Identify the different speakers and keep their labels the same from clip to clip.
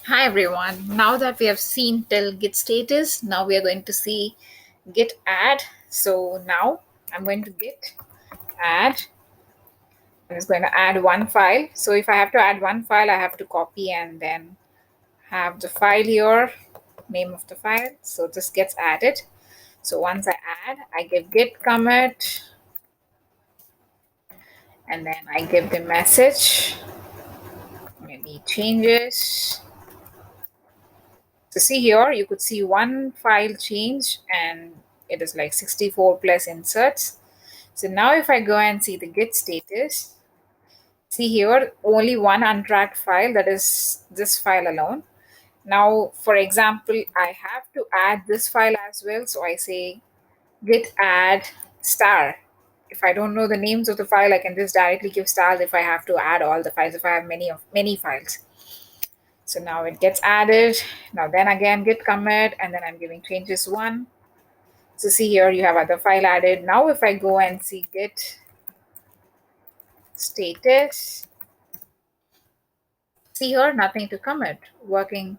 Speaker 1: Hi everyone. Now that we have seen till Git status, now we are going to see Git add. So now I'm going to Git add. I'm just going to add one file. So if I have to add one file, I have to copy and then have the file here, name of the file. So this gets added. So once I add, I give Git commit and then I give the message, maybe changes. So see here, you could see one file change and it is like 64 plus inserts. So now if I go and see the Git status, see here only one untracked file, that is this file alone. Now, for example, I have to add this file as well. So I say git add star. If I don't know the names of the file, I can just directly give stars if I have to add all the files, if I have many files. So now it gets added. Now then again git commit and then I'm giving changes one. So see here you have other file added. Now if I go and see git status, see here nothing to commit, working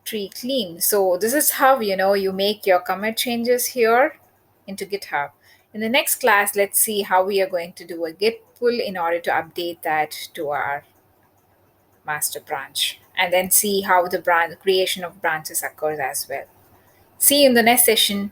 Speaker 1: tree clean. So this is how you make your commit changes here into GitHub. In the next class, let's see how we are going to do a git pull in order to update that to our master branch, and then see how the creation of branches occurs as well. See you in the next session.